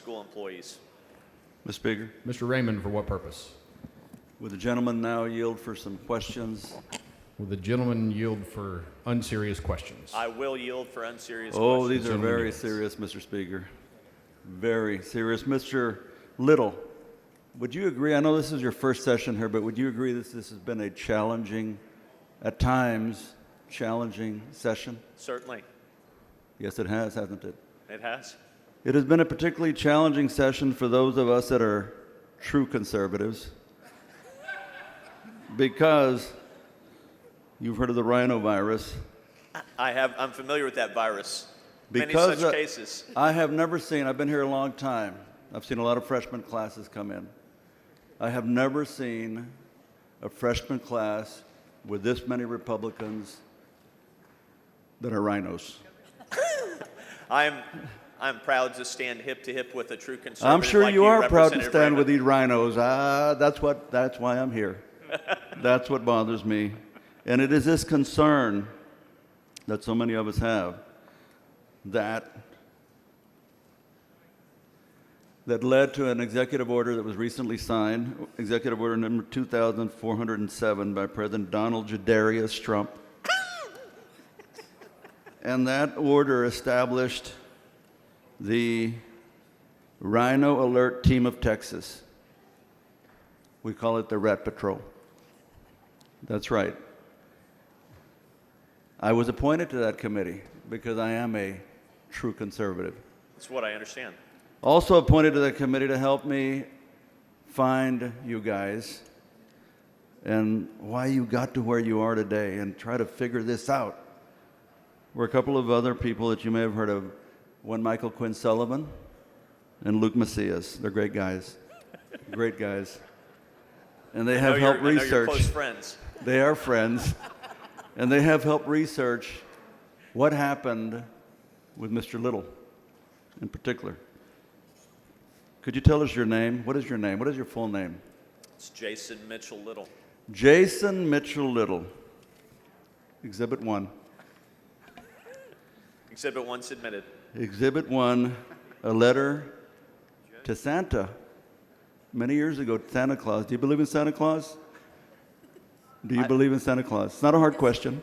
school employees. Mr. Speaker, Mr. Raymond, for what purpose? would the gentleman now yield for some questions? Will the gentleman yield for unserious questions? I will yield for unserious Oh, questions. these are Gentleman very yields. serious, Mr. Speaker. Very serious. Mr. Little, would you agree? I know this is your first session here, but would you agree this has been a challenging, at times, challenging session? Certainly. Yes, it has, hasn't it? It has. It has been a particularly challenging session for those of us that are true conservatives because you've heard of the rhinovirus. I'm familiar with that virus. Because Many such cases. I have never seen, I've been here a long time, I've seen a lot of freshman classes come in. I have never seen a freshman class with this many Republicans that are rhinos. I'm proud to stand hip to hip with a true conservative. I'm sure like you are proud to Representative stand with Raymond. these rhinos. That's why I'm here. That's what bothers me. And it is this concern that so many of us have that led to an executive order that was recently signed, Executive Order number 2407 by President Donald J. Darius Trump. And that order established the Rhino Alert Team of Texas. We call it the Rat Patrol. That's right. I was appointed to that committee because I am a true conservative. That's what I understand. Also appointed to that committee to help me find you guys and why you got to where you are today and try to figure this out. We're a couple of other people that you may have heard of. One, Michael Quinn Sullivan and Luke Macias. They're great guys. Great guys. And they have helped I know you're research. close friends. They are friends. And they have helped research what happened with Mr. Little in particular. Could you tell us your name? What is your name? What is your full name? It's Jason Mitchell Little. Jason Mitchell Little. Exhibit 1. Exhibit 1 submitted. Exhibit 1, a letter to Santa. Many years ago, Santa Claus. Do you believe in Santa Claus? Do you believe in Santa Claus? It's not a hard question.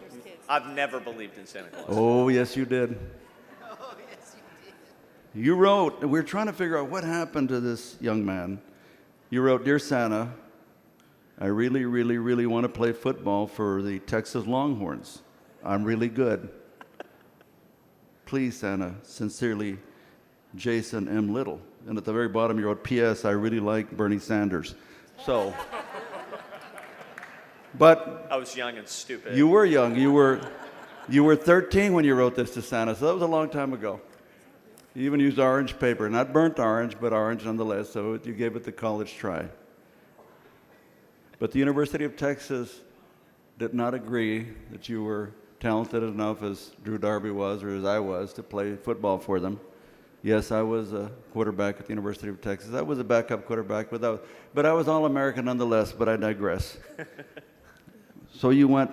I've never believed in Santa Claus. Oh, yes, you did. You wrote, we're trying to figure out what happened to this young man. You wrote, Dear Santa, I really, really, really want to play football for the Texas Longhorns. I'm really good. Please, Santa, sincerely, Jason M. Little. And at the very bottom, you wrote, P.S. I really like Bernie Sanders. So, but I was young and stupid. you were young. You were 13 when you wrote this to Santa, so that was a long time ago. You even used orange paper, not burnt orange, but orange nonetheless, so you gave it the college try. But the University of Texas did not agree that you were talented enough as Drew Darby was or as I was to play football for them. Yes, I was a quarterback at the University of Texas. I was a backup quarterback, but I was All-American nonetheless, but I digress. So you went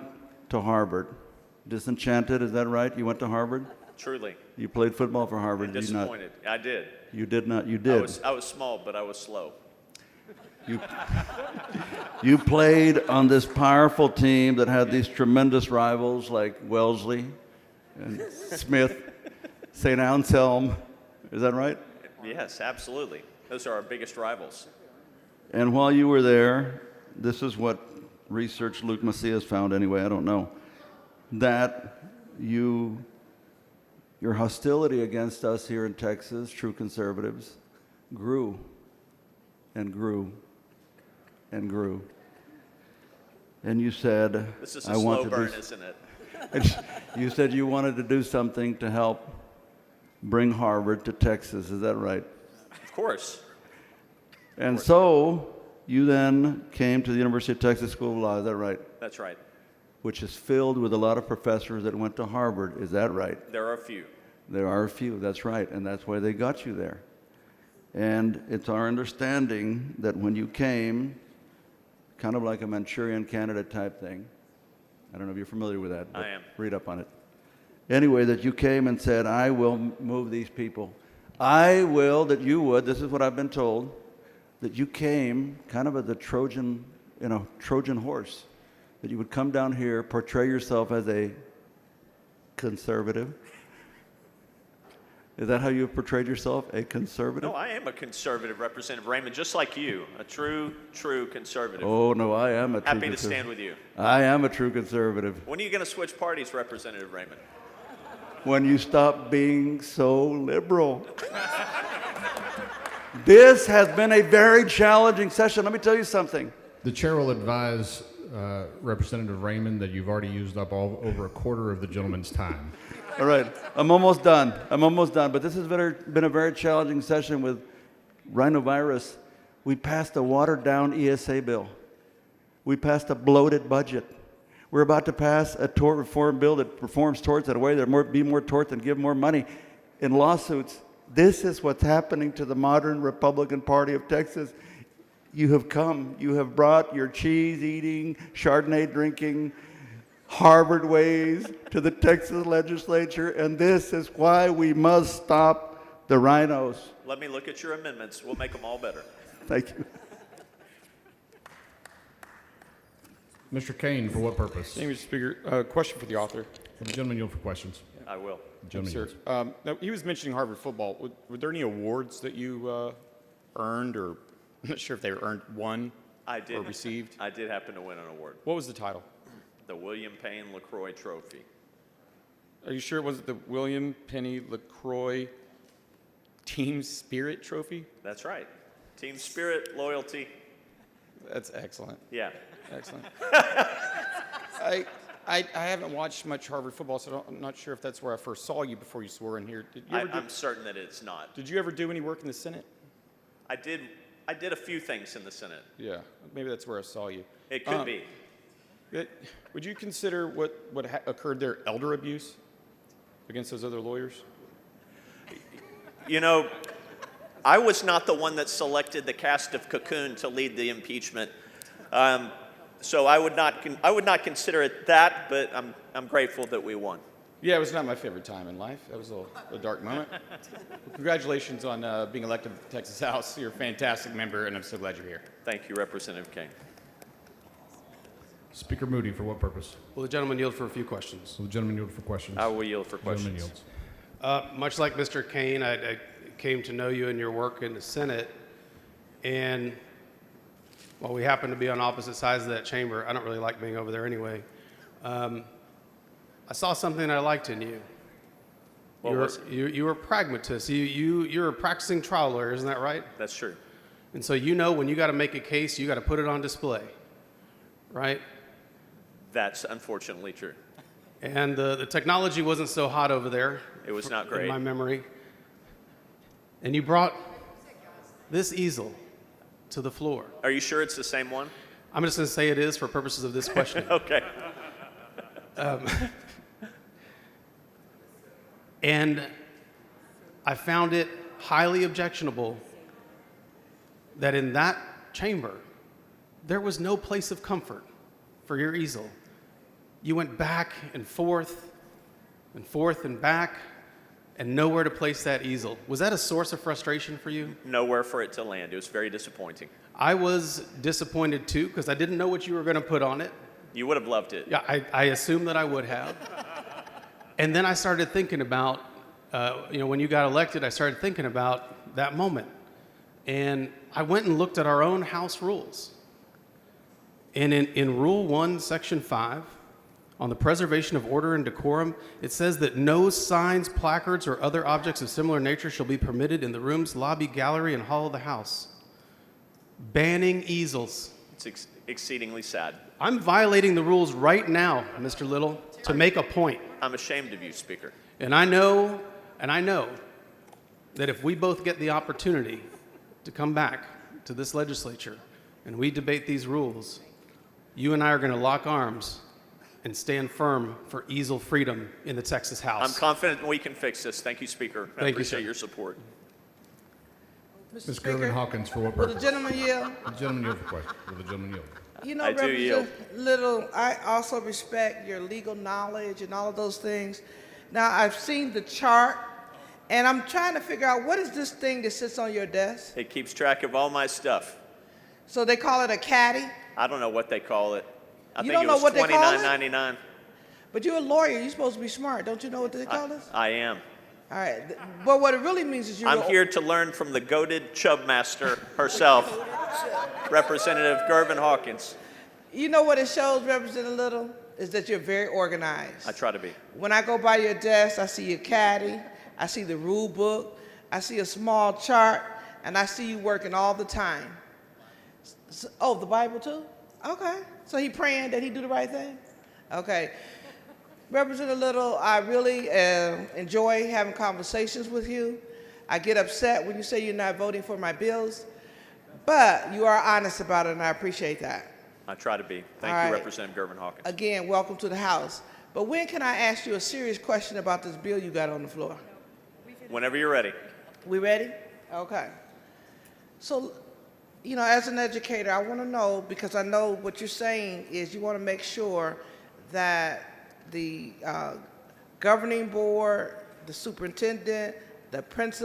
to Harvard. Disenchanted, is that right? You went to Harvard? Truly. You played football for Harvard. I'm Did you not? disappointed. I did. You did not. You did. I was small, but I was slow. You played on this powerful team that had these tremendous rivals like Wellesley and Smith, St. Anselm. Is that right? Yes, absolutely. Those are our biggest rivals. And while you were there, this is what research Luke Macias found anyway, I don't know, that your hostility against us here in Texas, true conservatives, grew and grew and grew. And you said, This is a I want slow to burn, do, isn't it? you said you wanted to do something to help bring Harvard to Texas. Is that right? Of course. And so you then came to the University of Texas School of Law. Is that right? That's right. Which is filled with a lot of professors that went to Harvard. Is that right? There are a few. There are a few, that's right, and that's why they got you there. And it's our understanding that when you came, kind of like a Manchurian candidate type thing, I don't know if you're familiar with that, but I am. read up on it. Anyway, that you came and said, I will move these people. I will that you would, this is what I've been told, that you came kind of as a Trojan, Trojan horse, that you would come down here, portray yourself as a conservative. Is that how you have portrayed yourself, a conservative? No, I am a conservative, Representative Raymond, just like you, a true conservative. Oh, no, I am a true Happy to conservative. stand with you. I am a true conservative. When are you going to switch parties, Representative Raymond? When you stop being so liberal. This has been a very challenging session. Let me tell you something. The chair will advise Representative Raymond that you've already used up over a quarter of the gentleman's time. All right, I'm almost done. But this has been a very challenging session with rhinovirus. We passed a watered-down ESA bill. We passed a bloated budget. We're about to pass a tort reform bill that performs torts in a way that be more torts and give more money in lawsuits. This is what's happening to the modern Republican Party of Texas. You have brought your cheese-eating, Chardonnay drinking, Harvard ways to the Texas legislature, and this is why we must stop the rhinos. Let me look at your amendments. We'll make them all better. Thank you. Mr. Kane, for what purpose? Thank you, Mr. Speaker. Question for the author. Will the gentleman yield for questions? I will. Gentleman Sir, yields. now, he was mentioning Harvard football. Were there any awards that you earned, or I'm not sure if they won or received? I did happen to win an award. What was the title? The William Payne LaCroix Trophy. Are you sure it wasn't the William Penny LaCroix Team Spirit Trophy? That's right. Team spirit, loyalty. That's excellent. Yeah. Excellent. I haven't watched much Harvard football, so I'm not sure if that's where I first saw you before you swore in here. I'm certain that it's not. Did you ever do any work in the Senate? I did a few things in the Senate. Yeah, maybe that's where I saw you. It could be. Would you consider what occurred there elder abuse against those other lawyers? You know, I was not the one that selected the cast of Cocoon to lead the impeachment. So I would not consider it that, but I'm grateful that we won. Yeah, it was not my favorite time in life. That was a dark moment. Well, congratulations on being elected to the Texas House. You're a fantastic member, and I'm so glad you're here. Thank you, Representative Kane. Speaker Moody, for what purpose? Will the gentleman yield for a few questions? Will the gentleman yield for questions? I will yield for Gentleman questions. yields. Much like Mr. Kane, I came to know you in your work in the Senate, and while we happen to be on opposite sides of that chamber, I don't really like being over there anyway. I saw something I liked in you. What was it? You were a pragmatist. You're a practicing trial lawyer, isn't that right? That's true. And so you know when you got to make a case, you got to put it on display, right? That's unfortunately true. And the technology wasn't so hot over there. It was not In great. my memory. And you brought this easel to the floor. Are you sure it's the same one? I'm just going to say it is for purposes of this question. Okay. And I found it highly objectionable that in that chamber, there was no place of comfort for your easel. You went back and forth and back, and nowhere to place that easel. Was that a source of frustration for you? Nowhere for it to land. It was very disappointing. I was disappointed too, because I didn't know what you were going to put on it. You would have loved it. Yeah, I assumed that I would have. And then I started thinking about, when you got elected, I started thinking about that moment. And I went and looked at our own House rules. And in Rule 1, Section 5, on the preservation of order and decorum, it says that no signs, placards, or other objects of similar nature shall be permitted in the rooms, lobby, gallery, and hall of the House. Banning easels. It's exceedingly sad. I'm violating the rules right now, Mr. Little, to make a point. I'm ashamed of you, Speaker. And I know that if we both get the opportunity to come back to this legislature and we debate these rules, you and I are going to lock arms and stand firm for easel freedom in the Texas House. I'm confident we can fix this. Thank you, Speaker. I Thank you, appreciate sir. your support. Ms. Mr. Gervin Speaker, Hawkins, for what will the purpose? gentleman yield? Will the gentleman yield for questions? Will the gentleman yield? You know, I do yield. Representative Little, I also respect your legal knowledge and all of those things. Now, I've seen the chart, And I'm trying to figure out, what is this thing that sits on your desk? It keeps track of all my stuff. So they call it a caddy, I don't know what they call it. I You think don't it know was what they call it? $29.99. but you're a lawyer. You're supposed to be smart. Don't you know what they call this? I am. All right. But what it really means is I'm here to learn from the goated chub master herself, Representative Gervin Hawkins. You know what it shows, Representative Little? Is that you're very organized. I try to be. When I go by your desk, I see your caddy, I see the rule book, I see a small chart, and I see you working all the time. Oh, the Bible too? Okay. So he praying that he do the right thing? Okay. Representative Little, I really enjoy having conversations with you. I get upset when you say you're not voting for my bills, but you are honest about it, and I appreciate that. I try to be. Thank All you, right. Representative Gervin Hawkins. Again, welcome to the House. But when can I ask you a serious question about this bill you got on the floor? Whenever you're ready. We ready? Okay. So, you know, as an educator, I want to know, because I know what you're saying is you want to make sure that the governing board, the superintendent, the principal,